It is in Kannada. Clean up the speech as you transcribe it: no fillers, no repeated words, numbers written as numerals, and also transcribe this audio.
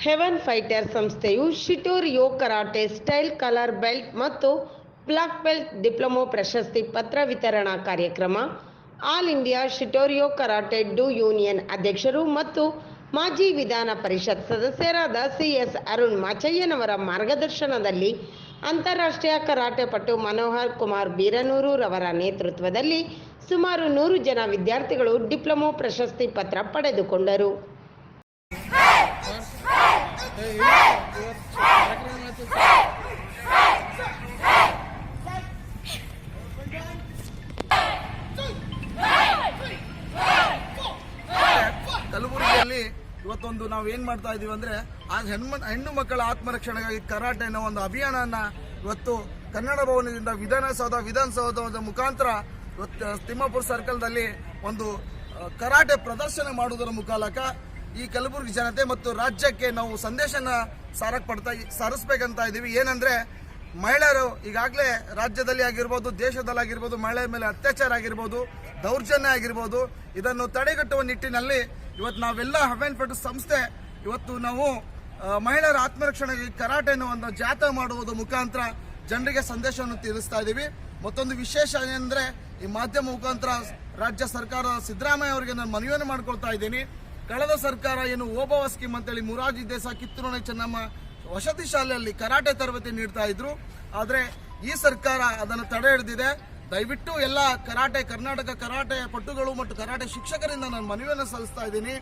ಹೆವನ್ ಫೈಟರ್ ಸಂಸ್ಥೆಯು Shitoryu karate style colour belt ಮತ್ತು ಬ್ಲಾಕ್ ಬೆಲ್ಟ್ ಡಿಪ್ಲೊಮೊ ಪ್ರಶಸ್ತಿ ಪತ್ರ ವಿತರಣಾ ಕಾರ್ಯಕ್ರಮ all India Shitoryu karate do union ಅಧ್ಯಕ್ಷರು ಮತ್ತು ಮಾಜಿ ವಿಧಾನ ಪರಿಷತ್ ಸದಸ್ಯರಾದ ಸಿಎಸ್ ಅರುಣ್ ಮಾಚಯ್ಯನವರ ಮಾರ್ಗದರ್ಶನದಲ್ಲಿ ಅಂತಾರಾಷ್ಟ್ರೀಯ ಕರಾಟೆ ಪಟು ಮನೋಹರ್ ಕುಮಾರ್ ಬೀರನೂರು ರವರ ನೇತೃತ್ವದಲ್ಲಿ ಸುಮಾರು 100 ಜನ ವಿದ್ಯಾರ್ಥಿಗಳು ಡಿಪ್ಲೊಮೊ ಪ್ರಶಸ್ತಿ ಪತ್ರ ಪಡೆದುಕೊಂಡರು. ಕಲಬುರಗಿಯಲ್ಲಿ ಇವತ್ತೊಂದು ನಾವು ಏನು ಮಾಡ್ತಾ ಇದ್ದೀವಿ ಅಂದರೆ ಆ ಹೆಣ್ಣು ಮಕ್ಕಳ ಆತ್ಮರಕ್ಷಣೆಗಾಗಿ ಕರಾಟೆ ಅನ್ನೋ ಒಂದು ಅಭಿಯಾನನ ಇವತ್ತು ಕನ್ನಡ ಭವನದಿಂದ ವಿಧಾನಸೌಧದ ಮುಖಾಂತರ ಇವತ್ತು ತಿಮ್ಮಾಪುರ ಸರ್ಕಲ್ದಲ್ಲಿ ಒಂದು ಕರಾಟೆ ಪ್ರದರ್ಶನ ಮಾಡುವುದರ ಮುಖಾಂತರ ಈ ಕಲಬುರಗಿ ಜನತೆ ಮತ್ತು ರಾಜ್ಯಕ್ಕೆ ನಾವು ಸಂದೇಶನ ಸಾರಿಸ್ಬೇಕಂತ ಇದ್ದೀವಿ. ಏನಂದರೆ ಮಹಿಳೆಯರು ಈಗಾಗಲೇ ರಾಜ್ಯದಲ್ಲಿ ಆಗಿರ್ಬೋದು, ದೇಶದಲ್ಲಿ ಆಗಿರ್ಬೋದು, ಮಹಿಳೆಯರ ಮೇಲೆ ಅತ್ಯಾಚಾರ ಆಗಿರ್ಬೋದು, ದೌರ್ಜನ್ಯ ಆಗಿರ್ಬೋದು, ಇದನ್ನು ತಡೆಗಟ್ಟುವ ನಿಟ್ಟಿನಲ್ಲಿ ಇವತ್ತು ನಾವೆಲ್ಲ ಹೆವನ್ ಫೈಟರ್ ಸಂಸ್ಥೆ ಇವತ್ತು ನಾವು ಮಹಿಳೆಯರ ಆತ್ಮರಕ್ಷಣೆಗೆ ಕರಾಟೆಯನ್ನು ಒಂದು ಜಾಥಾ ಮಾಡುವುದರ ಮುಖಾಂತರ ಜನರಿಗೆ ಸಂದೇಶವನ್ನು ತಿಳಿಸ್ತಾ ಇದ್ದೀವಿ. ಮತ್ತೊಂದು ವಿಶೇಷ ಏನಂದರೆ ಈ ಮಾಧ್ಯಮ ಮುಖಾಂತರ ರಾಜ್ಯ ಸರ್ಕಾರ ಸಿದ್ದರಾಮಯ್ಯ ಅವರಿಗೆ ನಾನು ಮನವಿಯನ್ನು ಮಾಡ್ಕೊಳ್ತಾ ಇದ್ದೀನಿ. ಕಳೆದ ಸರ್ಕಾರ ಏನು ಓಬವ್ವ ಸ್ಕೀಮ್ ಅಂತೇಳಿ ಮುರಾರ್ಜಿ ದೇಸಾಯಿ ಕಿತ್ತೂರು ಚೆನ್ನಮ್ಮ ವಸತಿ ಶಾಲೆಯಲ್ಲಿ ಕರಾಟೆ ತರಬೇತಿ ನೀಡ್ತಾ ಇದ್ರು. ಆದರೆ ಈ ಸರ್ಕಾರ ಅದನ್ನು ತಡೆ ಹಿಡಿದಿದೆ. ದಯವಿಟ್ಟು ಎಲ್ಲ ಕರ್ನಾಟಕ ಕರಾಟೆ ಪಟುಗಳು ಮತ್ತು ಕರಾಟೆ ಶಿಕ್ಷಕರಿಂದ ನಾನು ಮನವಿಯನ್ನು ಸಲ್ಲಿಸ್ತಾ ಇದ್ದೀನಿ.